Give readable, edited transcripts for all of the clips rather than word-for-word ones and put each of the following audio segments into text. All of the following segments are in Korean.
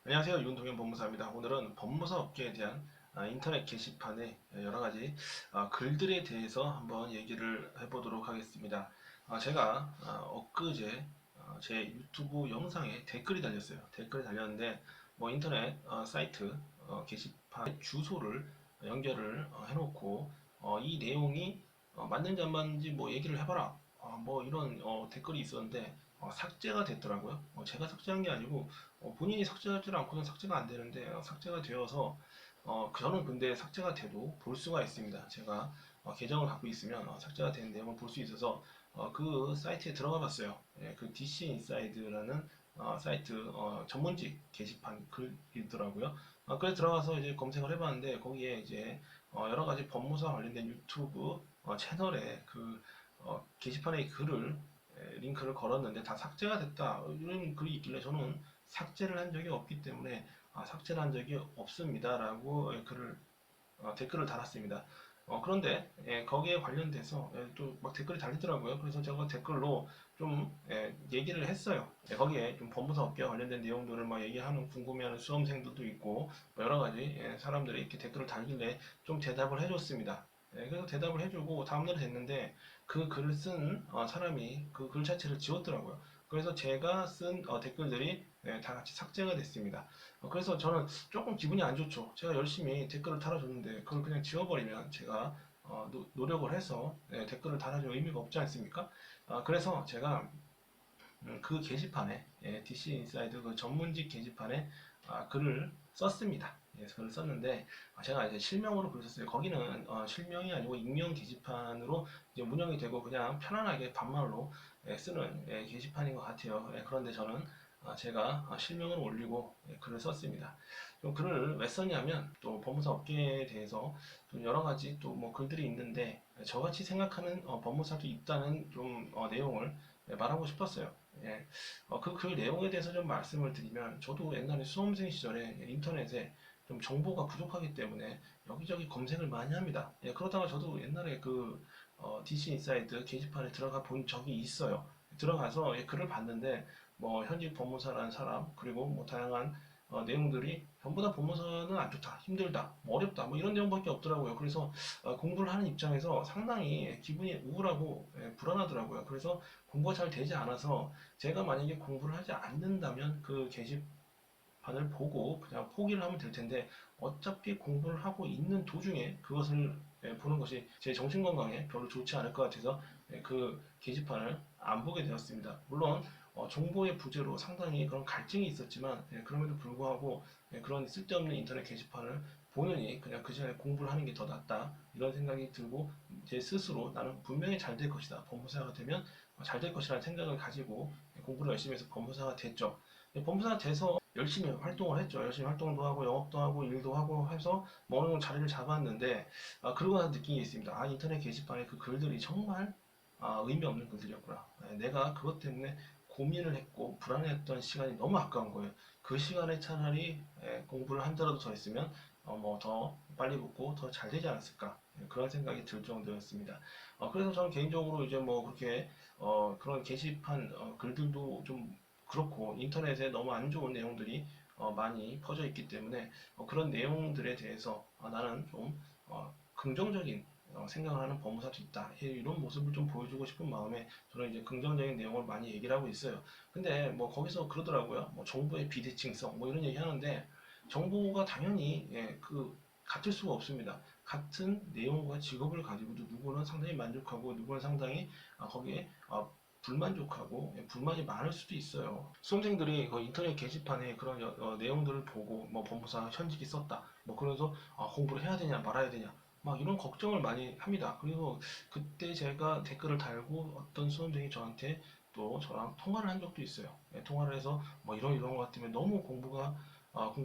안녕하세요. 윤동현 법무사입니다. 오늘은 법무사 업계에 대한 인터넷 게시판의 여러 가지 글들에 대해서 한번 얘기를 해보도록 하겠습니다. 제가 엊그제 제 유튜브 영상에 댓글이 달렸어요. 댓글이 달렸는데 뭐 인터넷 사이트 게시판 주소를 연결을 해놓고 이 내용이 맞는지 안 맞는지 뭐 얘기를 해봐라. 뭐 이런 댓글이 있었는데 삭제가 됐더라고요. 제가 삭제한 게 아니고 본인이 삭제하지 않고는 삭제가 안 되는데 삭제가 되어서 저는 근데 삭제가 돼도 볼 수가 있습니다. 제가 계정을 갖고 있으면 삭제가 된 내용을 볼 수 있어서 그 사이트에 들어가 봤어요. 예, 그 DC 인사이드라는 사이트 전문직 게시판 글이 있더라고요. 그래서 들어가서 이제 검색을 해봤는데 거기에 이제 여러 가지 법무사 관련된 유튜브 채널에 그 게시판에 글을 링크를 걸었는데 다 삭제가 됐다 이런 글이 있길래 저는 삭제를 한 적이 없기 때문에 삭제를 한 적이 없습니다라고 댓글을 달았습니다. 그런데 거기에 관련돼서 또 막 댓글이 달리더라고요. 그래서 제가 댓글로 좀 얘기를 했어요. 거기에 좀 법무사 업계와 관련된 내용들을 막 얘기하는 궁금해하는 수험생들도 있고 뭐 여러 가지 사람들이 이렇게 댓글을 달길래 좀 대답을 해줬습니다. 그래서 대답을 해주고 다음날이 됐는데 그 글을 쓴 사람이 그 글 자체를 지웠더라고요. 그래서 제가 쓴 댓글들이 다 같이 삭제가 됐습니다. 그래서 저는 조금 기분이 안 좋죠. 제가 열심히 댓글을 달아줬는데 그걸 그냥 지워버리면 제가 노력을 해서 댓글을 달아줄 의미가 없지 않습니까? 그래서 제가 그 게시판에 DC 인사이드 그 전문직 게시판에 글을 썼습니다. 글을 썼는데 제가 이제 실명으로 글을 썼어요. 거기는 실명이 아니고 익명 게시판으로 이제 운영이 되고 그냥 편안하게 반말로 쓰는 게시판인 것 같아요. 그런데 저는 제가 실명을 올리고 글을 썼습니다. 좀 글을 왜 썼냐면 또 법무사 업계에 대해서 좀 여러 가지 또 뭐 글들이 있는데 저같이 생각하는 법무사도 있다는 좀 내용을 말하고 싶었어요. 예. 그 내용에 대해서 좀 말씀을 드리면, 저도 옛날에 수험생 시절에 인터넷에 좀 정보가 부족하기 때문에 여기저기 검색을 많이 합니다. 그러다가 저도 옛날에 DC 인사이드 게시판에 들어가 본 적이 있어요. 들어가서 글을 봤는데, 뭐, 현직 법무사라는 사람, 그리고 뭐, 다양한 내용들이 전부 다 법무사는 안 좋다, 힘들다, 뭐 어렵다, 뭐 이런 내용밖에 없더라고요. 그래서 공부를 하는 입장에서 상당히 기분이 우울하고 불안하더라고요. 그래서 공부가 잘 되지 않아서 제가 만약에 공부를 하지 않는다면 그 게시판을 보고 그냥 포기를 하면 될 텐데 어차피 공부를 하고 있는 도중에 그것을 보는 것이 제 정신건강에 별로 좋지 않을 것 같아서 그 게시판을 안 보게 되었습니다. 물론 정보의 부재로 상당히 그런 갈증이 있었지만 그럼에도 불구하고 그런 쓸데없는 인터넷 게시판을 보느니 그냥 그 시간에 공부를 하는 게 더 낫다 이런 생각이 들고 제 스스로 나는 분명히 잘 될 것이다. 법무사가 되면 잘 될 것이라는 생각을 가지고 공부를 열심히 해서 법무사가 됐죠. 법무사가 돼서 열심히 활동을 했죠. 열심히 활동도 하고 영업도 하고 일도 하고 해서 뭐 어느 정도 자리를 잡았는데 그러고 나서 느낀 게 있습니다. 인터넷 게시판에 그 글들이 정말 의미 없는 글들이었구나. 내가 그것 때문에 고민을 했고 불안했던 시간이 너무 아까운 거예요. 그 시간에 차라리 공부를 한 달라도 더 했으면 뭐 더 빨리 붙고 더 잘 되지 않았을까 그런 생각이 들 정도였습니다. 그래서 저는 개인적으로 이제 뭐 그렇게 그런 게시판 글들도 좀 그렇고 인터넷에 너무 안 좋은 내용들이 많이 퍼져 있기 때문에 그런 내용들에 대해서 나는 좀 긍정적인 생각을 하는 법무사도 있다. 이런 모습을 좀 보여주고 싶은 마음에 저는 이제 긍정적인 내용을 많이 얘기를 하고 있어요. 근데 뭐 거기서 그러더라고요. 뭐 정보의 비대칭성 뭐 이런 얘기 하는데 정보가 당연히 같을 수가 없습니다. 같은 내용과 직업을 가지고도 누구는 상당히 만족하고 누구는 상당히 거기에 불만족하고 불만이 많을 수도 있어요. 수험생들이 그 인터넷 게시판에 그런 내용들을 보고 뭐 법무사 현직이 썼다 뭐 그래서 공부를 해야 되냐 말아야 되냐 막 이런 걱정을 많이 합니다. 그리고 그때 제가 댓글을 달고 어떤 수험생이 저한테 또 저랑 통화를 한 적도 있어요. 통화를 해서 뭐 이런 것 때문에 너무 공부를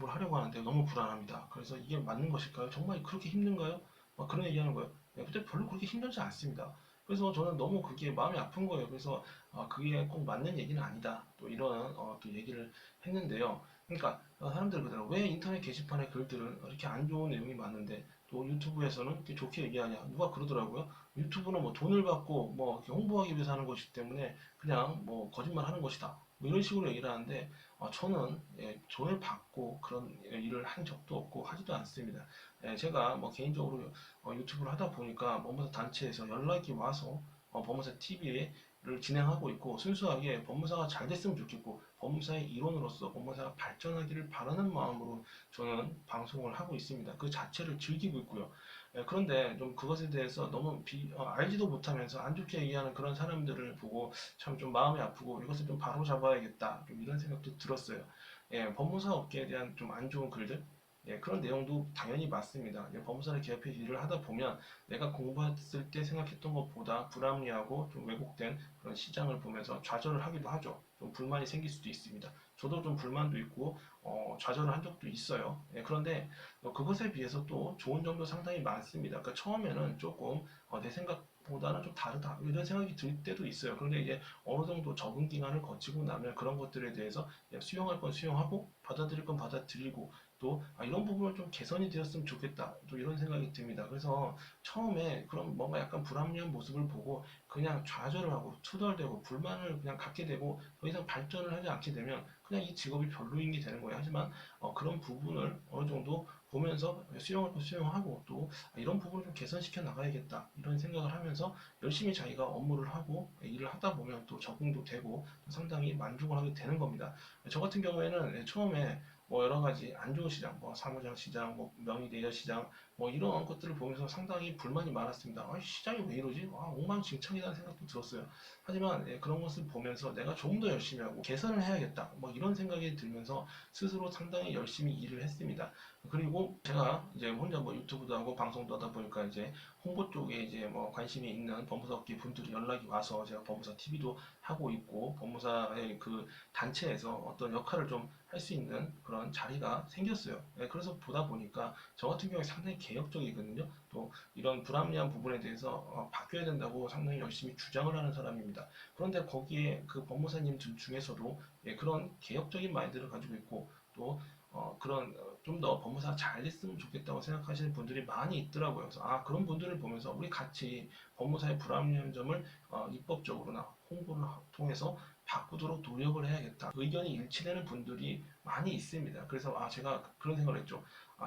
하려고 하는데 너무 불안합니다. 그래서 이게 맞는 것일까요? 정말 그렇게 힘든가요? 막 그런 얘기하는 거예요. 근데 별로 그렇게 힘들지 않습니다. 그래서 저는 너무 그게 마음이 아픈 거예요. 그래서 그게 꼭 맞는 얘기는 아니다. 또 이런 또 얘기를 했는데요. 그러니까 사람들 그대로 왜 인터넷 게시판에 글들은 이렇게 안 좋은 내용이 많은데 또 유튜브에서는 이렇게 좋게 얘기하냐 누가 그러더라고요. 유튜브는 뭐 돈을 받고 뭐 이렇게 홍보하기 위해서 하는 것이기 때문에 그냥 뭐 거짓말 하는 것이다. 뭐 이런 식으로 얘기를 하는데 저는 돈을 받고 그런 일을 한 적도 없고 하지도 않습니다. 제가 뭐 개인적으로 유튜브를 하다 보니까 법무사 단체에서 연락이 와서 법무사 TV를 진행하고 있고 순수하게 법무사가 잘 됐으면 좋겠고 법무사의 일원으로서 법무사가 발전하기를 바라는 마음으로 저는 방송을 하고 있습니다. 그 자체를 즐기고 있고요. 그런데 좀 그것에 대해서 너무 알지도 못하면서 안 좋게 얘기하는 그런 사람들을 보고 참 좀 마음이 아프고 이것을 좀 바로 잡아야겠다. 좀 이런 생각도 들었어요. 법무사 업계에 대한 좀 안 좋은 글들, 그런 내용도 당연히 맞습니다. 법무사를 개업해서 일을 하다 보면 내가 공부했을 때 생각했던 것보다 불합리하고 좀 왜곡된 그런 시장을 보면서 좌절을 하기도 하죠. 좀 불만이 생길 수도 있습니다. 저도 좀 불만도 있고 좌절을 한 적도 있어요. 그런데 그것에 비해서 또 좋은 점도 상당히 많습니다. 그러니까 처음에는 조금 내 생각보다는 좀 다르다 이런 생각이 들 때도 있어요. 그런데 이제 어느 정도 적응 기간을 거치고 나면 그런 것들에 대해서 수용할 건 수용하고 받아들일 건 받아들이고 또 이런 부분을 좀 개선이 되었으면 좋겠다 또 이런 생각이 듭니다. 그래서 처음에 그런 뭔가 약간 불합리한 모습을 보고 그냥 좌절을 하고 투덜대고 불만을 그냥 갖게 되고 더 이상 발전을 하지 않게 되면 그냥 이 직업이 별로인 게 되는 거예요. 하지만 그런 부분을 어느 정도 보면서 수용할 거 수용하고 또 이런 부분을 좀 개선시켜 나가야겠다 이런 생각을 하면서 열심히 자기가 업무를 하고 일을 하다 보면 또 적응도 되고 상당히 만족을 하게 되는 겁니다. 저 같은 경우에는 처음에 뭐 여러 가지 안 좋은 시장, 뭐 사무장 시장, 뭐 명의대여 시장, 뭐 이런 것들을 보면서 상당히 불만이 많았습니다. 시장이 왜 이러지? 엉망진창이라는 생각도 들었어요. 하지만 그런 것을 보면서 내가 좀 더 열심히 하고 개선을 해야겠다. 뭐 이런 생각이 들면서 스스로 상당히 열심히 일을 했습니다. 그리고 제가 이제 혼자 뭐 유튜브도 하고 방송도 하다 보니까 이제 홍보 쪽에 이제 뭐 관심이 있는 법무사 업계 분들이 연락이 와서 제가 법무사 TV도 하고 있고 법무사의 그 단체에서 어떤 역할을 좀 할 수 있는 그런 자리가 생겼어요. 그래서 보다 보니까 저 같은 경우에 상당히 개혁적이거든요. 또 이런 불합리한 부분에 대해서 바뀌어야 된다고 상당히 열심히 주장을 하는 사람입니다. 그런데 거기에 그 법무사님들 중에서도 그런 개혁적인 마인드를 가지고 있고 또 그런 좀 더 법무사가 잘 됐으면 좋겠다고 생각하시는 분들이 많이 있더라고요. 그래서 그런 분들을 보면서 우리 같이 법무사의 불합리한 점을 입법적으로나 홍보를 통해서 바꾸도록 노력을 해야겠다. 의견이 일치되는 분들이 많이 있습니다. 그래서 제가 그런 생각을 했죠.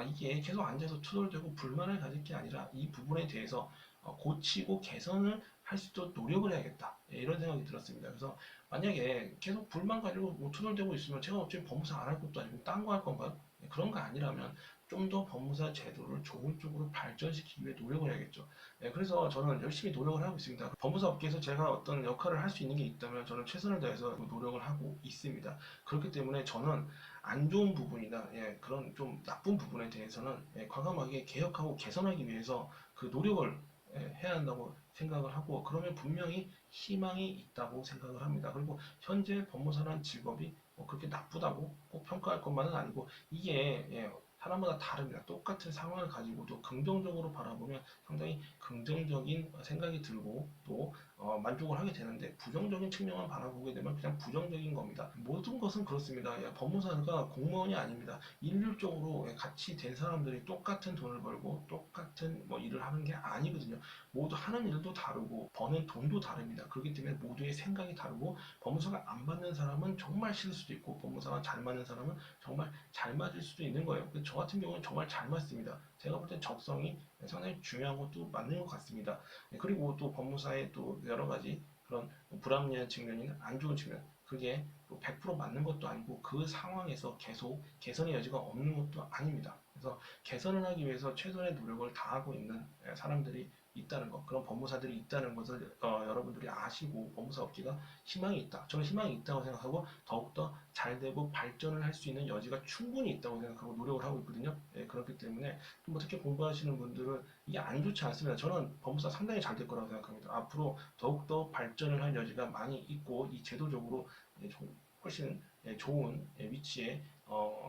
이게 계속 앉아서 투덜대고 불만을 가질 게 아니라 이 부분에 대해서 고치고 개선을 할 수 있도록 노력을 해야겠다. 이런 생각이 들었습니다. 그래서 만약에 계속 불만 가지고 뭐 투덜대고 있으면 제가 어차피 법무사 안 할 것도 아니고 딴 거 할 건가요? 그런 거 아니라면 좀 더 법무사 제도를 좋은 쪽으로 발전시키기 위해 노력을 해야겠죠. 그래서 저는 열심히 노력을 하고 있습니다. 법무사 업계에서 제가 어떤 역할을 할 수 있는 게 있다면 저는 최선을 다해서 노력을 하고 있습니다. 그렇기 때문에 저는 안 좋은 부분이나 그런 좀 나쁜 부분에 대해서는 과감하게 개혁하고 개선하기 위해서 그 노력을 해야 한다고 생각을 하고 그러면 분명히 희망이 있다고 생각을 합니다. 그리고 현재 법무사라는 직업이 그렇게 나쁘다고 꼭 평가할 것만은 아니고 이게 사람마다 다릅니다. 똑같은 상황을 가지고도 긍정적으로 바라보면 상당히 긍정적인 생각이 들고 또 만족을 하게 되는데 부정적인 측면만 바라보게 되면 그냥 부정적인 겁니다. 모든 것은 그렇습니다. 법무사가 공무원이 아닙니다. 일률적으로 같이 된 사람들이 똑같은 돈을 벌고 똑같은 뭐 일을 하는 게 아니거든요. 모두 하는 일도 다르고 버는 돈도 다릅니다. 그렇기 때문에 모두의 생각이 다르고 법무사가 안 맞는 사람은 정말 싫을 수도 있고 법무사가 잘 맞는 사람은 정말 잘 맞을 수도 있는 거예요. 저 같은 경우는 정말 잘 맞습니다. 제가 볼 땐 적성이 상당히 중요한 것도 맞는 것 같습니다. 그리고 또 법무사의 또 여러 가지 그런 불합리한 측면이나 안 좋은 측면 그게 100% 맞는 것도 아니고 그 상황에서 계속 개선의 여지가 없는 것도 아닙니다. 그래서 개선을 하기 위해서 최선의 노력을 다하고 있는 사람들이 있다는 것, 그런 법무사들이 있다는 것을 여러분들이 아시고 법무사 업계가 희망이 있다. 저는 희망이 있다고 생각하고 더욱더 잘 되고 발전을 할 수 있는 여지가 충분히 있다고 생각하고 노력을 하고 있거든요. 그렇기 때문에 뭐 특히 공부하시는 분들은 이게 안 좋지 않습니다. 저는 법무사 상당히 잘 될 거라고 생각합니다. 앞으로 더욱더 발전을 할 여지가 많이 있고 이 제도적으로 훨씬 좋은 위치에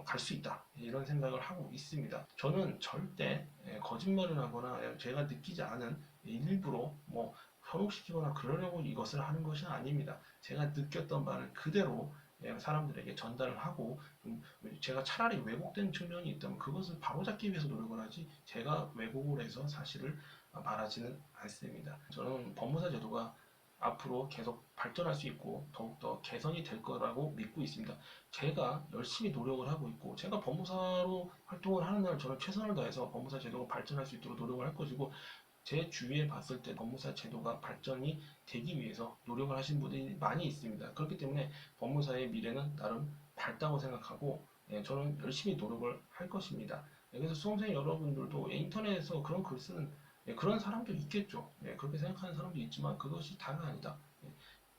갈 수 있다 이런 생각을 하고 있습니다. 저는 절대 거짓말을 하거나 제가 느끼지 않은 일부러 뭐 현혹시키거나 그러려고 이것을 하는 것이 아닙니다. 제가 느꼈던 바를 그대로 사람들에게 전달을 하고 제가 차라리 왜곡된 측면이 있다면 그것을 바로잡기 위해서 노력을 하지 제가 왜곡을 해서 사실을 말하지는 않습니다. 저는 법무사 제도가 앞으로 계속 발전할 수 있고 더욱더 개선이 될 거라고 믿고 있습니다. 제가 열심히 노력을 하고 있고 제가 법무사로 활동을 하는 날 저는 최선을 다해서 법무사 제도가 발전할 수 있도록 노력을 할 것이고 제 주위에 봤을 때 법무사 제도가 발전이 되기 위해서 노력을 하신 분들이 많이 있습니다. 그렇기 때문에 법무사의 미래는 나름 밝다고 생각하고 저는 열심히 노력을 할 것입니다. 그래서 수험생 여러분들도 인터넷에서 그런 글 쓰는 그런 사람도 있겠죠. 그렇게 생각하는 사람도 있지만 그것이 다가 아니다.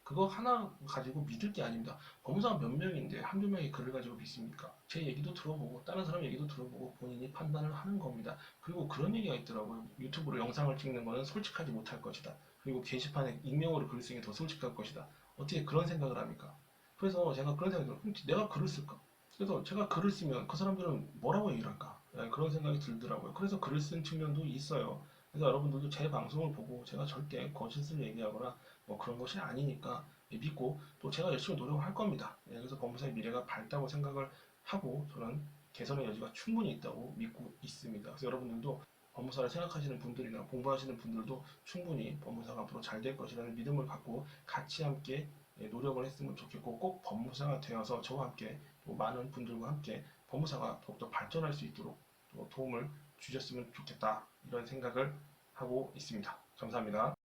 그거 하나 가지고 믿을 게 아닙니다. 법무사가 몇 명인데 한두 명의 글을 가지고 믿습니까? 제 얘기도 들어보고 다른 사람 얘기도 들어보고 본인이 판단을 하는 겁니다. 그리고 그런 얘기가 있더라고요. 유튜브로 영상을 찍는 거는 솔직하지 못할 것이다. 그리고 게시판에 익명으로 글 쓰는 게 더 솔직할 것이다. 어떻게 그런 생각을 합니까? 그래서 제가 그런 생각이 들어요. 그럼 내가 글을 쓸까? 그래서 제가 글을 쓰면 그 사람들은 뭐라고 얘기를 할까? 그런 생각이 들더라고요. 그래서 글을 쓴 측면도 있어요. 그래서 여러분들도 제 방송을 보고 제가 절대 거짓을 얘기하거나 뭐 그런 것이 아니니까 믿고 또 제가 열심히 노력을 할 겁니다. 그래서 법무사의 미래가 밝다고 생각을 하고 저는 개선의 여지가 충분히 있다고 믿고 있습니다. 그래서 여러분들도 법무사를 생각하시는 분들이나 공부하시는 분들도 충분히 법무사가 앞으로 잘 될 것이라는 믿음을 갖고 같이 함께 노력을 했으면 좋겠고 꼭 법무사가 되어서 저와 함께 또 많은 분들과 함께 법무사가 더욱더 발전할 수 있도록 또 도움을 주셨으면 좋겠다 이런 생각을 하고 있습니다. 감사합니다.